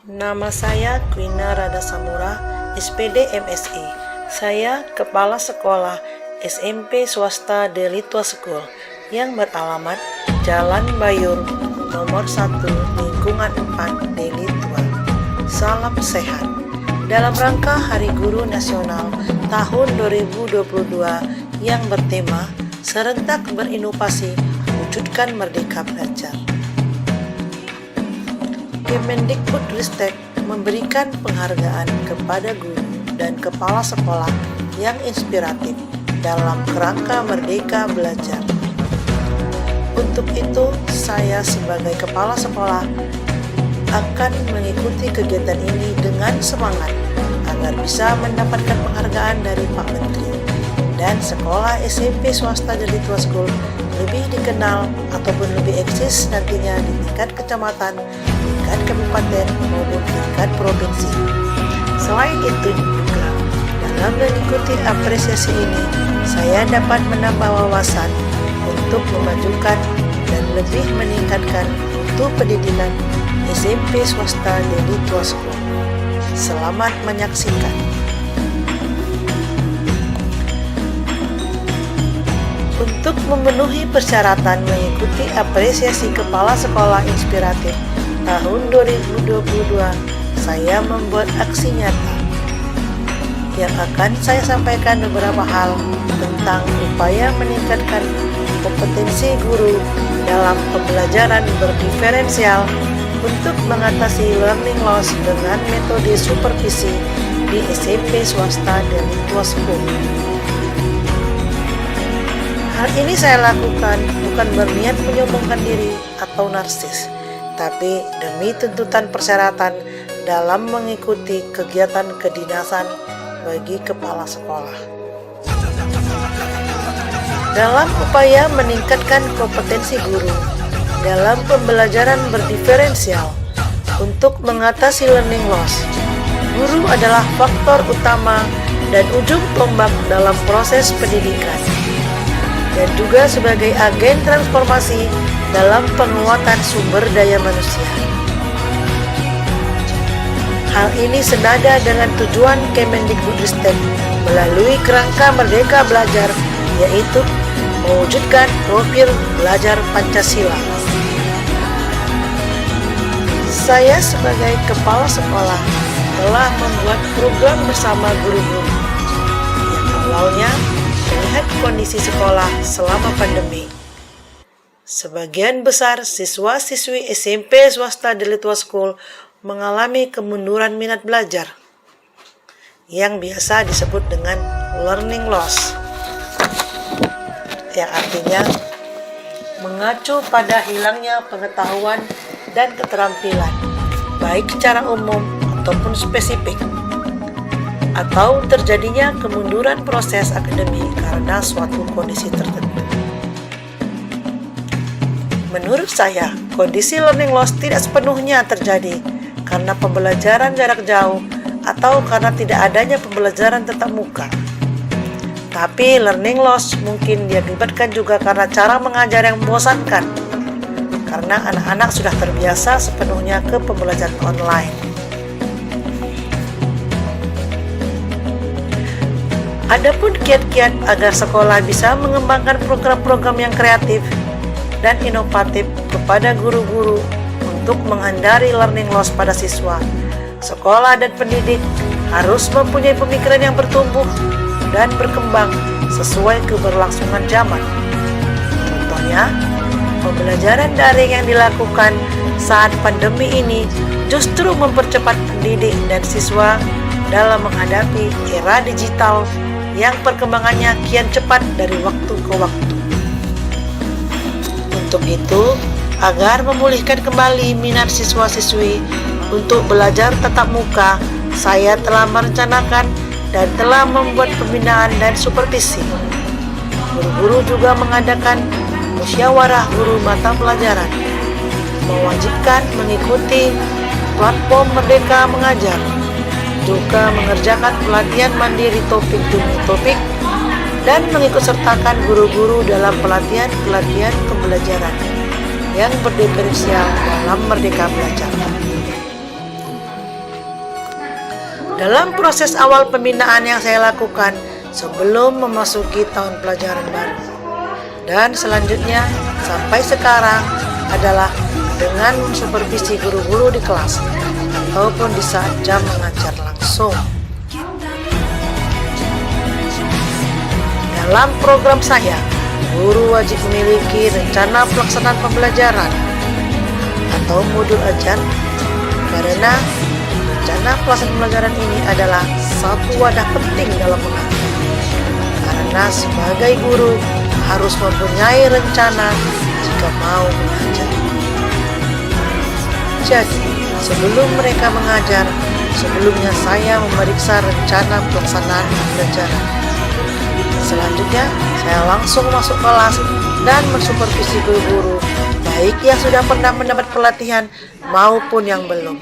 Nama saya Kwina Radasamura, SPD MSI. Saya Kepala Sekolah SMP Swasta Delitwa School yang beralamat Jalan Bayur nomor 1 Lingkungan 4 Delitwa. Salam sehat. Dalam rangka Hari Guru Nasional tahun 2022 yang bertema Serentak Berinovasi Wujudkan Merdeka Belajar, Kemendikbudristek memberikan penghargaan kepada guru dan kepala sekolah yang inspiratif dalam kerangka Merdeka Belajar. Untuk itu, saya sebagai kepala sekolah akan mengikuti kegiatan ini dengan semangat agar bisa mendapatkan penghargaan dari Pak Menteri dan sekolah SMP swasta Delitwa School lebih dikenal ataupun lebih eksis nantinya di tingkat kecamatan, tingkat kabupaten maupun tingkat provinsi. Selain itu juga dalam mengikuti apresiasi ini, saya dapat menambah wawasan untuk memajukan dan lebih meningkatkan mutu pendidikan SMP swasta Delitwa School. Selamat menyaksikan. Untuk memenuhi persyaratan mengikuti apresiasi Kepala Sekolah Inspiratif tahun 2022, saya membuat aksi nyata yang akan saya sampaikan beberapa hal tentang upaya meningkatkan kompetensi guru dalam pembelajaran berdiferensial untuk mengatasi learning loss dengan metode supervisi di SMP swasta Delitwa School. Hal ini saya lakukan bukan berniat menyombongkan diri atau narsis, tapi demi tuntutan persyaratan dalam mengikuti kegiatan kedinasan bagi kepala sekolah. Dalam upaya meningkatkan kompetensi guru dalam pembelajaran berdiferensial untuk mengatasi learning loss, guru adalah faktor utama dan ujung tombak dalam proses pendidikan, dan juga sebagai agen transformasi dalam penguatan sumber daya manusia. Hal ini senada dengan tujuan Kemendikbudristek melalui kerangka Merdeka Belajar, yaitu mewujudkan profil belajar Pancasila. Saya sebagai kepala sekolah telah membuat program bersama guru-guru yang awalnya melihat kondisi sekolah selama pandemi. Sebagian besar siswa-siswi SMP swasta Delitwa School mengalami kemunduran minat belajar yang biasa disebut dengan learning loss, yang artinya mengacu pada hilangnya pengetahuan dan keterampilan baik secara umum ataupun spesifik, atau terjadinya kemunduran proses akademik karena suatu kondisi tertentu. Menurut saya, kondisi learning loss tidak sepenuhnya terjadi karena pembelajaran jarak jauh atau karena tidak adanya pembelajaran tatap muka. Tapi learning loss mungkin diakibatkan juga karena cara mengajar yang membosankan, karena anak-anak sudah terbiasa sepenuhnya ke pembelajaran online. Adapun kiat-kiat agar sekolah bisa mengembangkan program-program yang kreatif dan inovatif kepada guru-guru untuk menghindari learning loss pada siswa, sekolah dan pendidik harus mempunyai pemikiran yang bertumbuh dan berkembang sesuai keberlangsungan zaman. Contohnya, pembelajaran daring yang dilakukan saat pandemi ini justru mempercepat pendidik dan siswa dalam menghadapi era digital yang perkembangannya kian cepat dari waktu ke waktu. Untuk itu, agar memulihkan kembali minat siswa-siswi untuk belajar tatap muka, saya telah merencanakan dan telah membuat pembinaan dan supervisi. Guru-guru juga mengadakan musyawarah guru mata pelajaran, mewajibkan mengikuti platform Merdeka Mengajar, juga mengerjakan pelatihan mandiri topik demi topik, dan mengikutsertakan guru-guru dalam pelatihan-pelatihan pembelajaran yang berdiferensial dalam Merdeka Belajar. Dalam proses awal pembinaan yang saya lakukan sebelum memasuki tahun pelajaran baru dan selanjutnya sampai sekarang adalah dengan supervisi guru-guru di kelas ataupun di saat jam mengajar langsung. Dalam program saya, guru wajib memiliki rencana pelaksanaan pembelajaran atau modul ajar karena rencana pelaksanaan pembelajaran ini adalah satu wadah penting dalam mengajar. Karena sebagai guru harus mempunyai rencana jika mau mengajar. Jadi, sebelum mereka mengajar, sebelumnya saya memeriksa rencana pelaksanaan pembelajaran. Selanjutnya, saya langsung masuk kelas dan mensupervisi guru-guru, baik yang sudah pernah mendapat pelatihan maupun yang belum.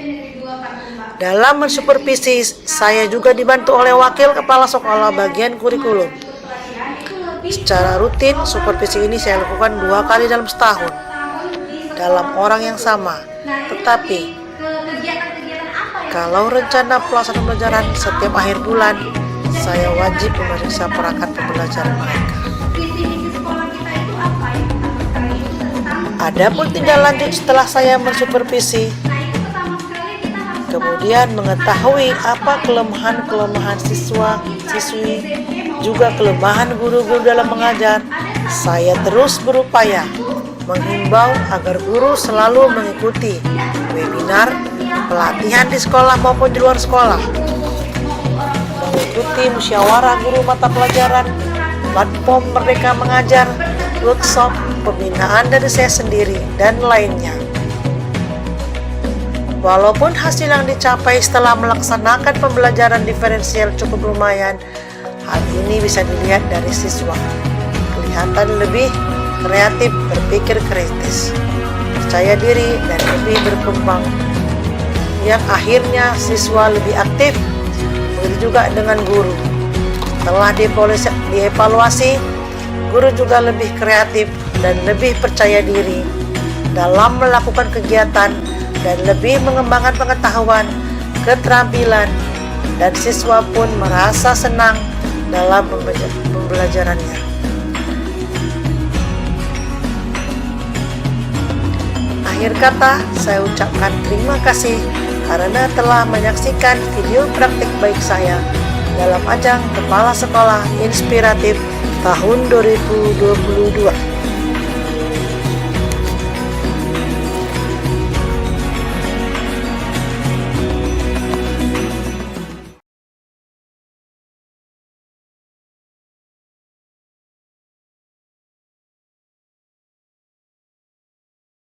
Dalam mensupervisi, saya juga dibantu oleh wakil kepala sekolah bagian kurikulum. Secara rutin, supervisi ini saya lakukan 2 kali dalam setahun dalam orang yang sama. Tetapi, kalau rencana pelaksanaan pembelajaran setiap akhir bulan, saya wajib memeriksa perangkat pembelajaran mereka. Adapun tindak lanjut setelah saya mensupervisi, kemudian mengetahui apa kelemahan-kelemahan siswa-siswi, juga kelemahan guru-guru dalam mengajar, saya terus berupaya menghimbau agar guru selalu mengikuti webinar, pelatihan di sekolah maupun di luar sekolah, mengikuti musyawarah guru mata pelajaran, platform Merdeka Mengajar, workshop, pembinaan dari saya sendiri, dan lainnya. Walaupun hasil yang dicapai setelah melaksanakan pembelajaran diferensial cukup lumayan, hal ini bisa dilihat dari siswa kelihatan lebih kreatif, berpikir kritis, percaya diri, dan lebih berkembang. Yang akhirnya siswa lebih aktif, begitu juga dengan guru. Setelah dievaluasi, guru juga lebih kreatif dan lebih percaya diri dalam melakukan kegiatan dan lebih mengembangkan pengetahuan, keterampilan, dan siswa pun merasa senang dalam pembelajarannya. Akhir kata, saya ucapkan terima kasih karena telah menyaksikan video praktik baik saya dalam ajang Kepala Sekolah Inspiratif tahun 2022.